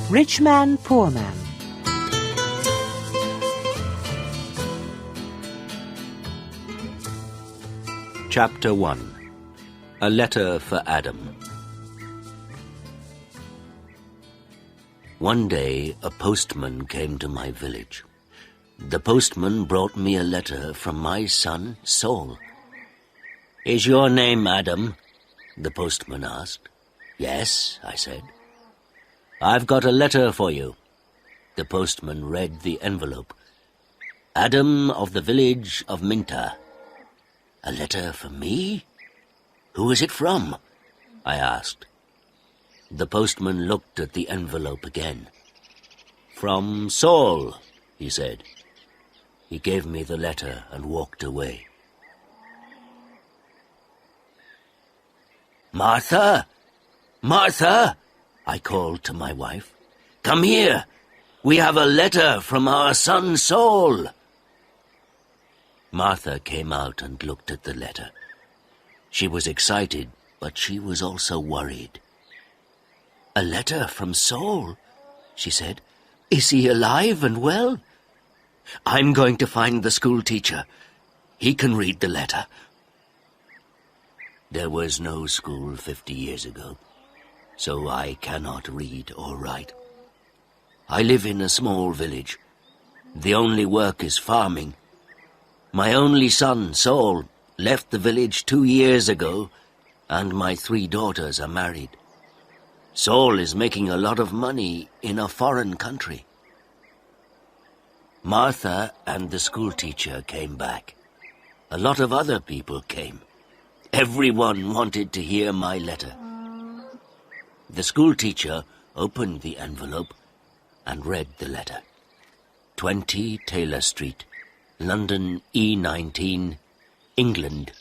Rich Man, Poor Man. Chapter 1. A Letter for Adam. One day a postman came to my village. The postman brought me a letter from my son Saul. "Is your name Adam?" the postman asked. "Yes," I said. "I've got a letter for you." The postman read the envelope. "Adam of the village of Minta." "A letter for me? Who is it from?" I asked. The postman looked at the envelope again. "From Saul," he said. He gave me the letter and walked away. "Martha! Martha!" I called to my wife. "Come here. We have a letter from our son Saul." Martha came out and looked at the letter. She was excited, but she was also worried. "A letter from Saul," she said. "Is he alive and well?" "I'm going to find the school teacher. He can read the letter." There was no school 50 years ago, so I cannot read or write. I live in a small village. The only work is farming. My only son, Saul, left the village 2 years ago, and my 3 daughters are married. Saul is making a lot of money in a foreign country. Martha and the school teacher came back. A lot of other people came. Everyone wanted to hear my letter. The school teacher opened the envelope and read the letter. 20 Taylor Street, London E19, England,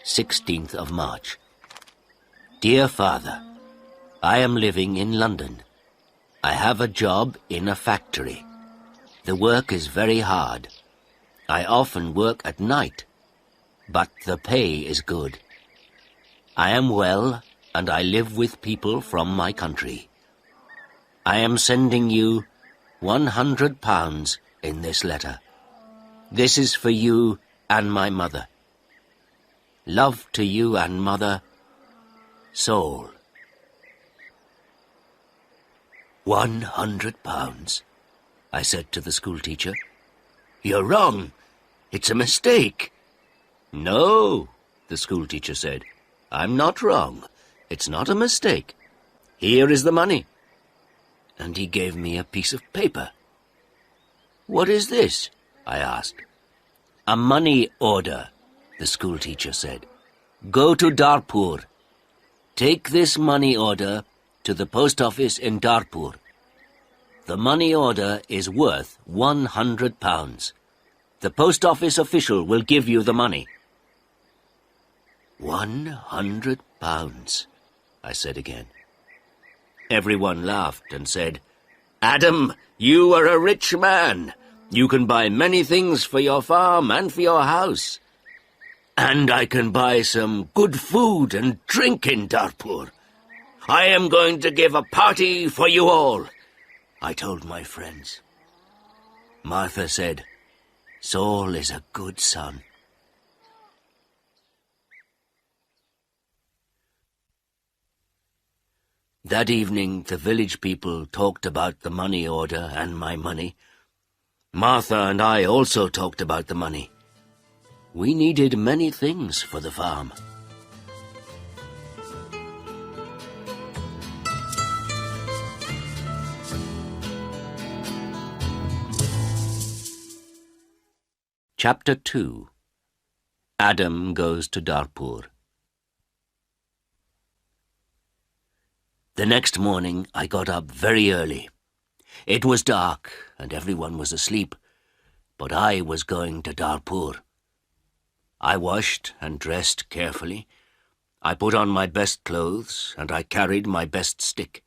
16th of March. Dear Father, I am living in London. I have a job in a factory. The work is very hard. I often work at night, but the pay is good. I am well, and I live with people from my country. I am sending you £100 in this letter. This is for you and my mother. Love to you and mother, Saul. £100, I said to the school teacher. "You're wrong. It's a mistake." "No," the school teacher said. "I'm not wrong. It's not a mistake. Here is the money." And he gave me a piece of paper. "What is this?" I asked. "A money order," the school teacher said. "Go to Darpur. Take this money order to the post office in Darpur. The money order is worth £100. The post office official will give you the money." £100, I said again. Everyone laughed and said, "Adam, you are a rich man. You can buy many things for your farm and for your house. And I can buy some good food and drink in Darpur. I am going to give a party for you all," I told my friends. Martha said, "Saul is a good son." That evening, the village people talked about the money order and my money. Martha and I also talked about the money. We needed many things for the farm. Chapter 2. Adam goes to Darpur. The next morning I got up very early. It was dark and everyone was asleep, but I was going to Darpur. I washed and dressed carefully. I put on my best clothes and I carried my best stick.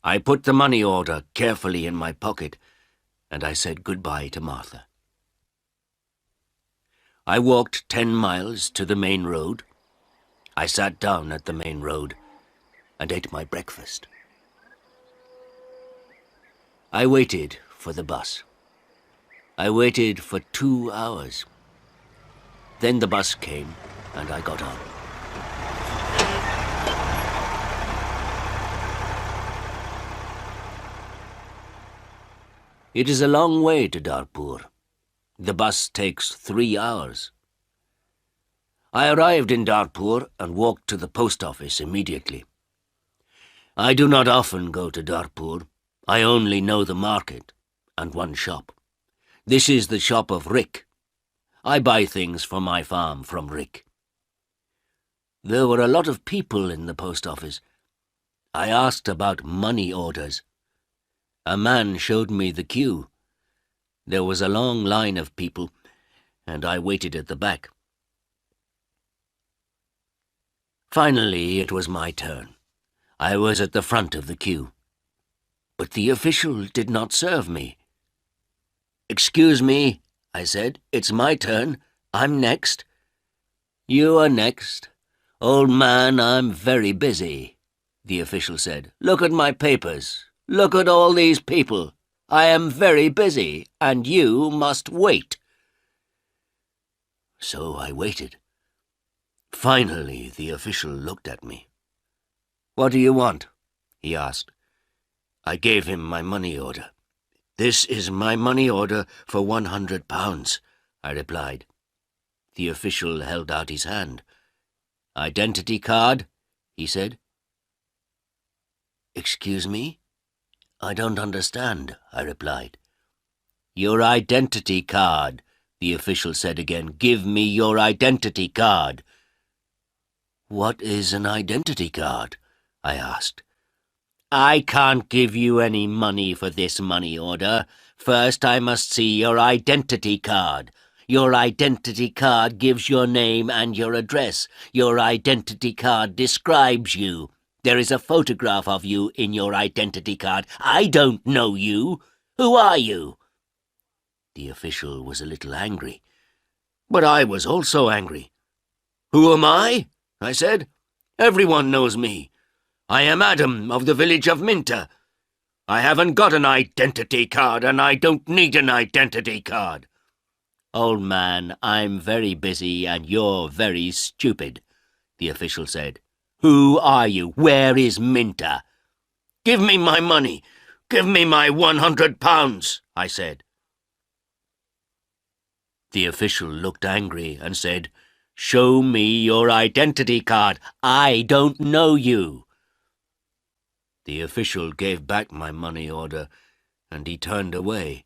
I put the money order carefully in my pocket and I said goodbye to Martha. I walked 10 miles to the main road. I sat down at the main road and ate my breakfast. I waited for the bus. I waited for 2 hours. Then the bus came and I got on. It is a long way to Darpur. The bus takes 3 hours. I arrived in Darpur and walked to the post office immediately. I do not often go to Darpur. I only know the market and one shop. This is the shop of Rick. I buy things for my farm from Rick. There were a lot of people in the post office. I asked about money orders. A man showed me the queue. There was a long line of people, and I waited at the back. Finally, it was my turn. I was at the front of the queue. But the official did not serve me. "Excuse me," I said. "It's my turn. I'm next." "You are next. Old man, I'm very busy," the official said. "Look at my papers. Look at all these people. I am very busy, and you must wait." So I waited. Finally, the official looked at me. "What do you want?" he asked. I gave him my money order. "This is my money order for £100, I replied. The official held out his hand. "Identity card?" he said. "Excuse me? I don't understand," I replied. "Your identity card," the official said again. "Give me your identity card." "What is an identity card?" I asked. "I can't give you any money for this money order. First, I must see your identity card. Your identity card gives your name and your address. Your identity card describes you. There is a photograph of you in your identity card. I don't know you. Who are you?" The official was a little angry. But I was also angry. "Who am I?" I said. "Everyone knows me. I am Adam of the village of Minta. I haven't got an identity card, and I don't need an identity card." "Old man, I'm very busy and you're very stupid," the official said. "Who are you? Where is Minta?" "Give me my money. Give me my £100, I said. The official looked angry and said, "Show me your identity card. I don't know you." The official gave back my money order, and he turned away.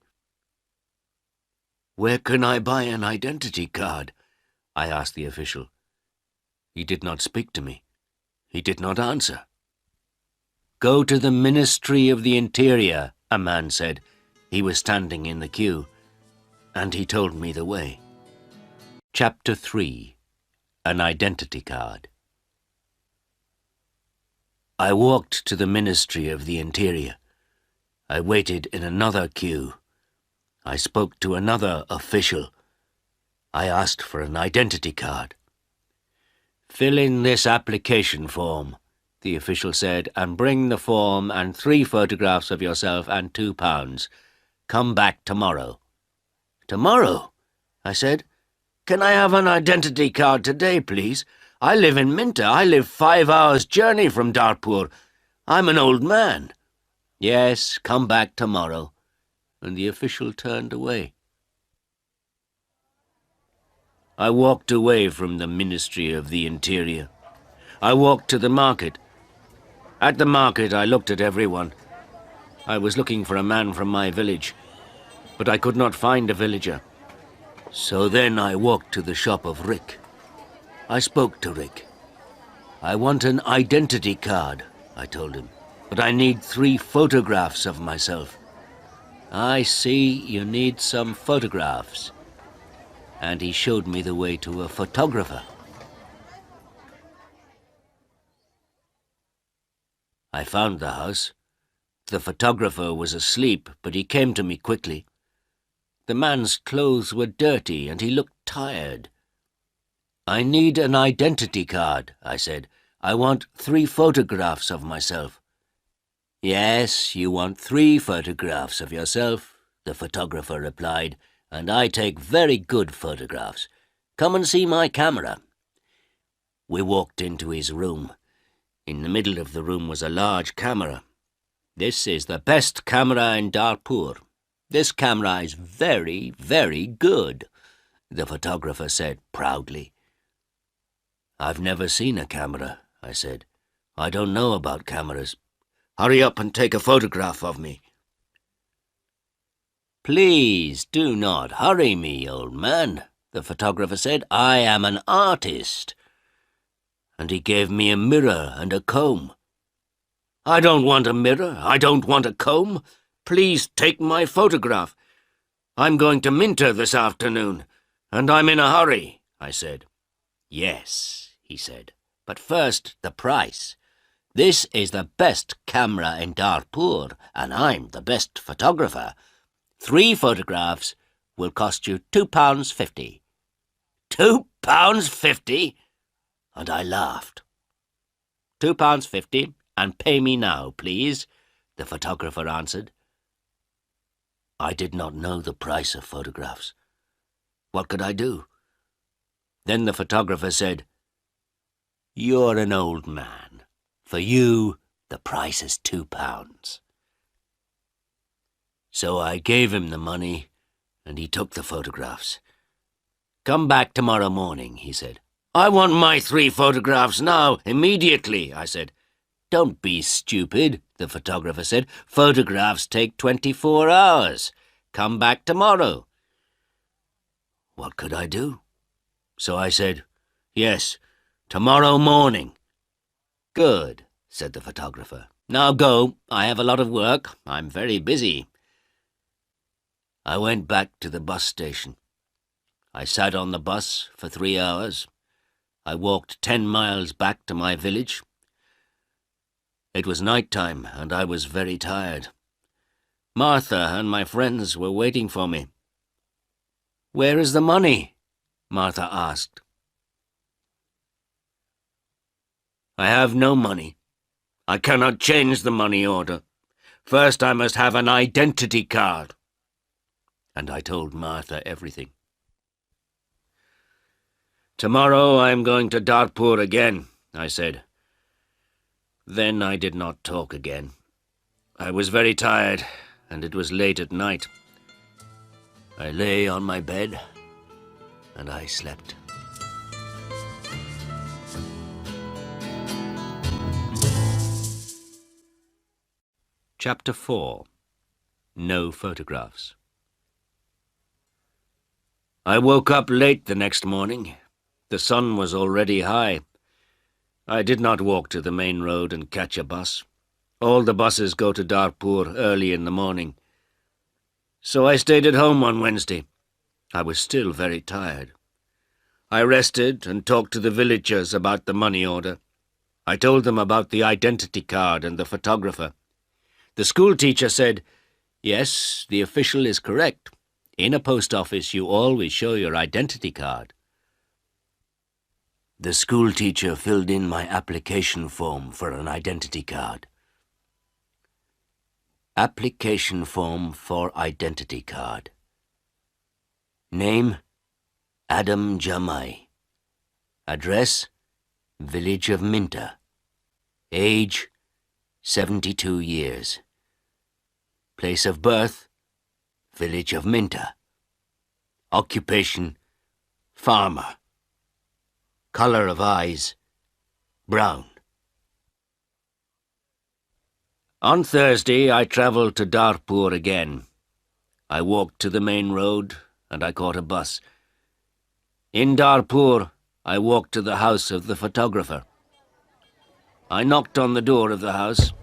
"Where can I buy an identity card?" I asked the official. He did not speak to me. He did not answer. "Go to the Ministry of the Interior," a man said. He was standing in the queue, and he told me the way. Chapter 3. An Identity Card. I walked to the Ministry of the Interior. I waited in another queue. I spoke to another official. I asked for an identity card. "Fill in this application form," the official said, "and bring the form and 3 photographs of yourself and £2. Come back tomorrow." "Tomorrow?" I said. "Can I have an identity card today, please? I live in Minta. I live 5 hours' journey from Darpur. I'm an old man." "Yes, come back tomorrow." And the official turned away. I walked away from the Ministry of the Interior. I walked to the market. At the market, I looked at everyone. I was looking for a man from my village, but I could not find a villager. So then I walked to the shop of Rick. I spoke to Rick. "I want an identity card," I told him, "but I need 3 photographs of myself." "I see you need some photographs." And he showed me the way to a photographer. I found the house. The photographer was asleep, but he came to me quickly. The man's clothes were dirty and he looked tired. "I need an identity card," I said. "I want 3 photographs of myself." Yes, you want 3 photographs of yourself, the photographer replied, and I take very good photographs. Come and see my camera. We walked into his room. In the middle of the room was a large camera. This is the best camera in Darpur. This camera is very, very good, the photographer said proudly. I've never seen a camera, I said. I don't know about cameras. Hurry up and take a photograph of me. Please do not hurry me, old man, the photographer said. I am an artist. And he gave me a mirror and a comb. I don't want a mirror. I don't want a comb. Please take my photograph. I'm going to Minter this afternoon, and I'm in a hurry, I said. Yes, he said, but first the price. This is the best camera in Darpur, and I'm the best photographer. 3 photographs will cost you £2.50. £2.50? And I laughed. £2.50, and pay me now, please, the photographer answered. I did not know the price of photographs. What could I do? Then the photographer said, You're an old man. For you, the price is £2. So I gave him the money, and he took the photographs. Come back tomorrow morning, he said. I want my 3 photographs now, immediately, I said. Don't be stupid, the photographer said. Photographs take 24 hours. Come back tomorrow. What could I do? So I said, Yes, tomorrow morning. Good, said the photographer. Now go. I have a lot of work. I'm very busy. I went back to the bus station. I sat on the bus for 3 hours. I walked 10 miles back to my village. It was night time, and I was very tired. Martha and my friends were waiting for me. Where is the money? Martha asked. I have no money. I cannot change the money order. First I must have an identity card. And I told Martha everything. Tomorrow I am going to Darpur again, I said. Then I did not talk again. I was very tired, and it was late at night. I lay on my bed, and I slept. Chapter 4. No Photographs. I woke up late the next morning. The sun was already high. I did not walk to the main road and catch a bus. All the buses go to Darpur early in the morning. So I stayed at home on Wednesday. I was still very tired. I rested and talked to the villagers about the money order. I told them about the identity card and the photographer. The school teacher said, Yes, the official is correct. In a post office, you always show your identity card. The school teacher filled in my application form for an identity card. Application form for identity card. Name, Adam Jamai. Address, village of Minter. Age, 72 years. Place of birth, village of Minter. Occupation, farmer. Color of eyes, brown. On Thursday, I travelled to Darpur again. I walked to the main road, and I caught a bus. In Darpur, I walked to the house of the photographer. I knocked on the door of the house.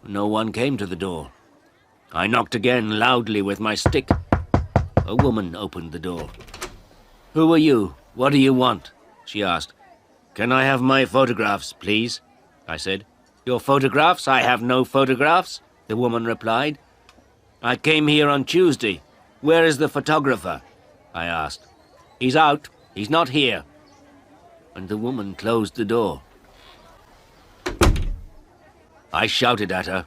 No one came to the door. I knocked again loudly with my stick. A woman opened the door. Who are you? What do you want? She asked. Can I have my photographs, please? I said. Your photographs? I have no photographs, the woman replied. I came here on Tuesday. Where is the photographer? I asked. He's out. He's not here. And the woman closed the door. I shouted at her.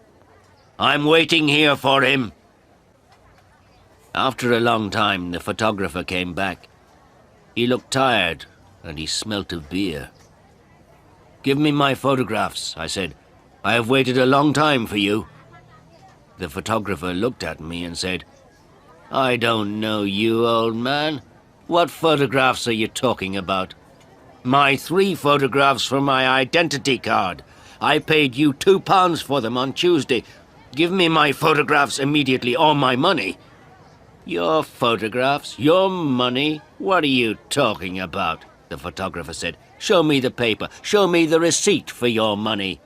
"I'm waiting here for him." After a long time, the photographer came back. He looked tired, and he smelt of beer. "Give me my photographs," I said. "I have waited a long time for you." The photographer looked at me and said, "I don't know you, old man. What photographs are you talking about?" "My 3 photographs for my identity card. I paid you £2 for them on Tuesday. Give me my photographs immediately, or my money." "Your photographs? Your money? What are you talking about?" the photographer said. "Show me the paper. Show me the receipt for your money."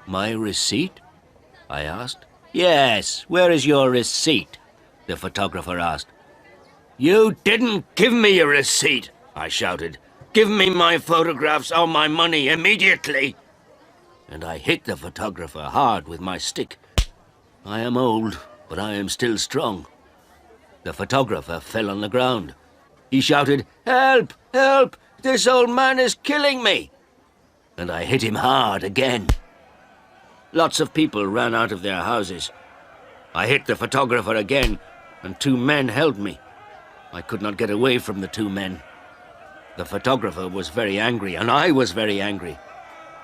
"My receipt?" I asked. "Yes, where is your receipt?" the photographer asked. "You didn't give me a receipt," I shouted. "Give me my photographs or my money immediately." And I hit the photographer hard with my stick. I am old, but I am still strong. The photographer fell on the ground. He shouted, "Help! Help! This old man is killing me!" And I hit him hard again. Lots of people ran out of their houses. I hit the photographer again, and 2 men held me. I could not get away from the 2 men. The photographer was very angry, and I was very angry.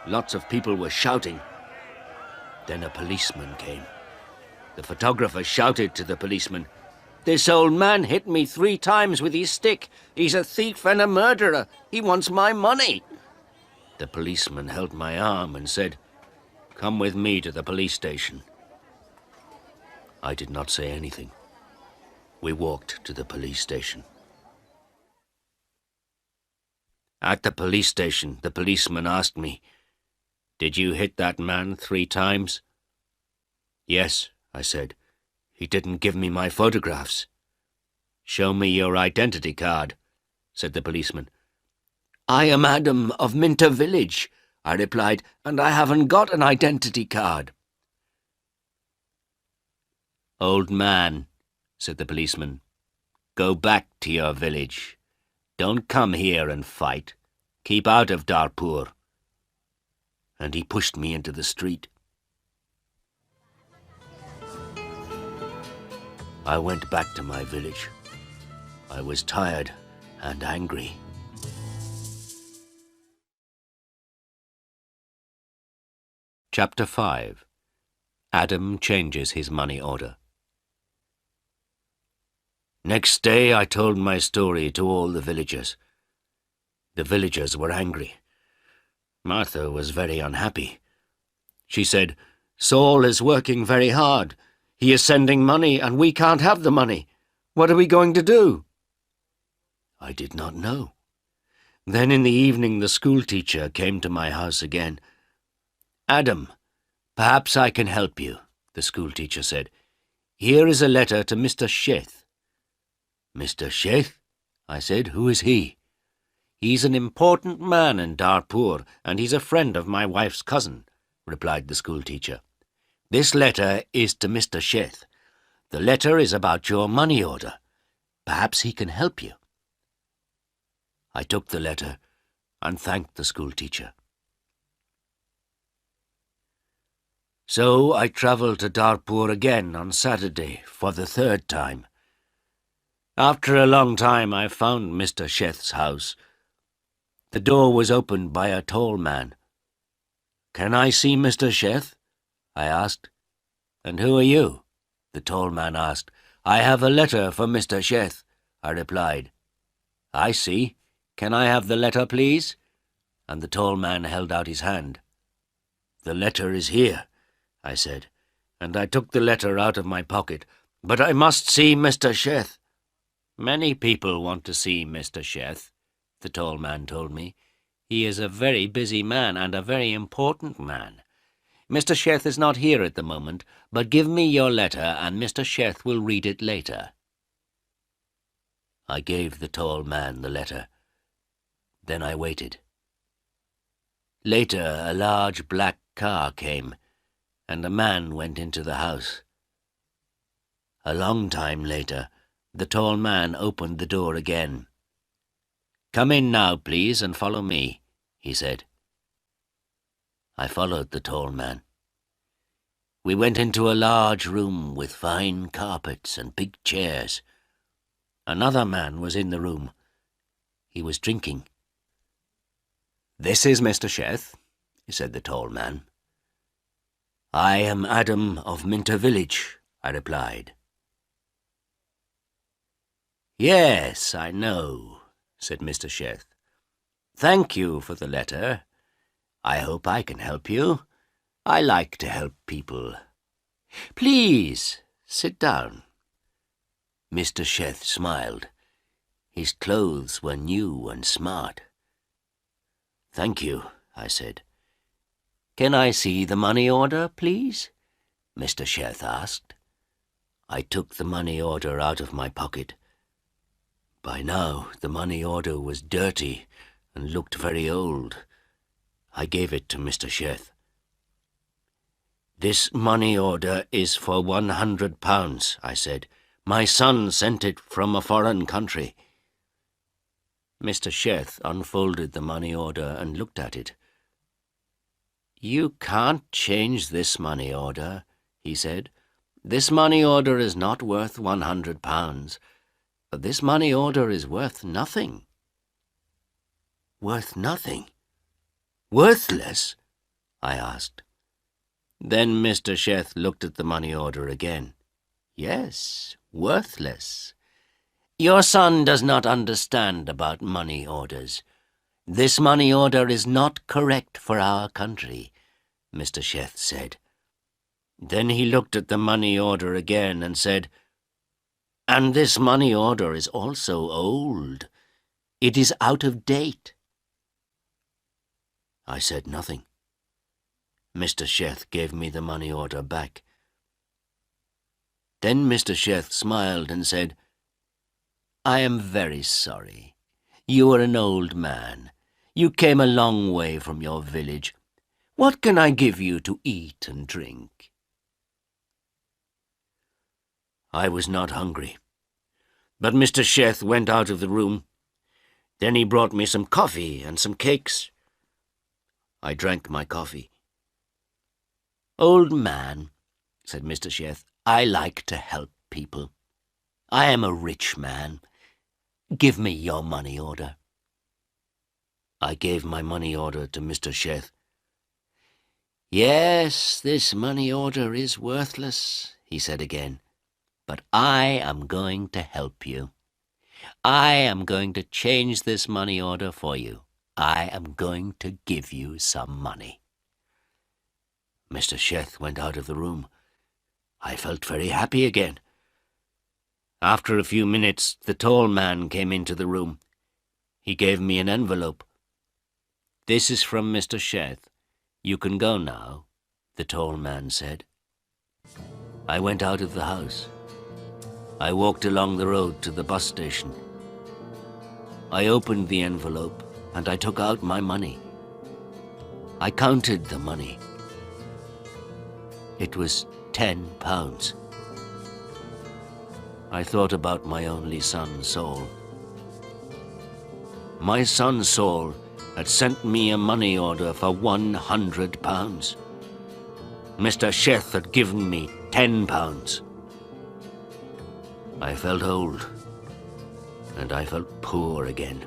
Lots of people were shouting. Then a policeman came. The photographer shouted to the policeman, "This old man hit me 3 times with his stick. He's a thief and a murderer. He wants my money." The policeman held my arm and said, "Come with me to the police station." I did not say anything. We walked to the police station. At the police station, the policeman asked me, "Did you hit that man 3 times?" "Yes," I said. "He didn't give me my photographs." "Show me your identity card," said the policeman. "I am Adam of Minter Village," I replied, "and I haven't got an identity card." "Old man," said the policeman, "go back to your village. Don't come here and fight. Keep out of Darpur." And he pushed me into the street. I went back to my village. I was tired and angry. Chapter 5. Adam changes his money order. Next day I told my story to all the villagers. The villagers were angry. Martha was very unhappy. She said, "Saul is working very hard. He is sending money, and we can't have the money. What are we going to do?" I did not know. Then in the evening the schoolteacher came to my house again. "Adam, perhaps I can help you," the schoolteacher said. "Here is a letter to Mr. Sheth." "Mr. Sheth?" I said. "Who is he?" "He's an important man in Darpur, and he's a friend of my wife's cousin," replied the schoolteacher. "This letter is to Mr. Sheth. The letter is about your money order. Perhaps he can help you." I took the letter and thanked the schoolteacher. So I travelled to Darpur again on Saturday for the 3rd time. After a long time I found Mr. Sheth's house. The door was opened by a tall man. "Can I see Mr. Sheth?" I asked. "And who are you?" the tall man asked. "I have a letter for Mr. Sheth," I replied. "I see. Can I have the letter, please?" And the tall man held out his hand. "The letter is here," I said, and I took the letter out of my pocket. "But I must see Mr. Sheth." "Many people want to see Mr. Sheth," the tall man told me. "He is a very busy man and a very important man. Mr. Sheth is not here at the moment, but give me your letter and Mr. Sheth will read it later." I gave the tall man the letter. Then I waited. Later, a large black car came, and a man went into the house. A long time later, the tall man opened the door again. "Come in now, please, and follow me," he said. I followed the tall man. We went into a large room with fine carpets and big chairs. Another man was in the room. He was drinking. "This is Mr. Sheth," said the tall man. "I am Adam of Minter village," I replied. "Yes, I know," said Mr. Sheth. "Thank you for the letter. I hope I can help you. I like to help people. Please, sit down." Mr. Sheth smiled. His clothes were new and smart. "Thank you," I said. "Can I see the money order, please?" Mr. Sheth asked. I took the money order out of my pocket. By now the money order was dirty and looked very old. I gave it to Mr. Sheth. "This money order is for £100, I said. "My son sent it from a foreign country." Mr. Sheth unfolded the money order and looked at it. "You can't change this money order," he said. "This money order is not worth £100. This money order is worth nothing." "Worth nothing? Worthless?" I asked. Then Mr. Sheth looked at the money order again. "Yes, worthless. Your son does not understand about money orders. This money order is not correct for our country," Mr. Sheth said. Then he looked at the money order again and said, "And this money order is also old. It is out of date." I said nothing. Mr. Sheth gave me the money order back. Then Mr. Sheth smiled and said, "I am very sorry. You are an old man. You came a long way from your village. What can I give you to eat and drink?" I was not hungry, but Mr. Sheth went out of the room. Then he brought me some coffee and some cakes. I drank my coffee. "Old man," said Mr. Sheth, "I like to help people. I am a rich man. Give me your money order." I gave my money order to Mr. Sheth. "Yes, this money order is worthless," he said again, "but I am going to help you. I am going to change this money order for you. I am going to give you some money." Mr. Sheth went out of the room. I felt very happy again. After a few minutes, the tall man came into the room. He gave me an envelope. "This is from Mr. Sheth. You can go now," the tall man said. I went out of the house. I walked along the road to the bus station. I opened the envelope and I took out my money. I counted the money. It was £10. I thought about my only son, Saul. My son, Saul, had sent me a money order for £100. Mr. Sheth had given me £10. I felt old, and I felt poor again.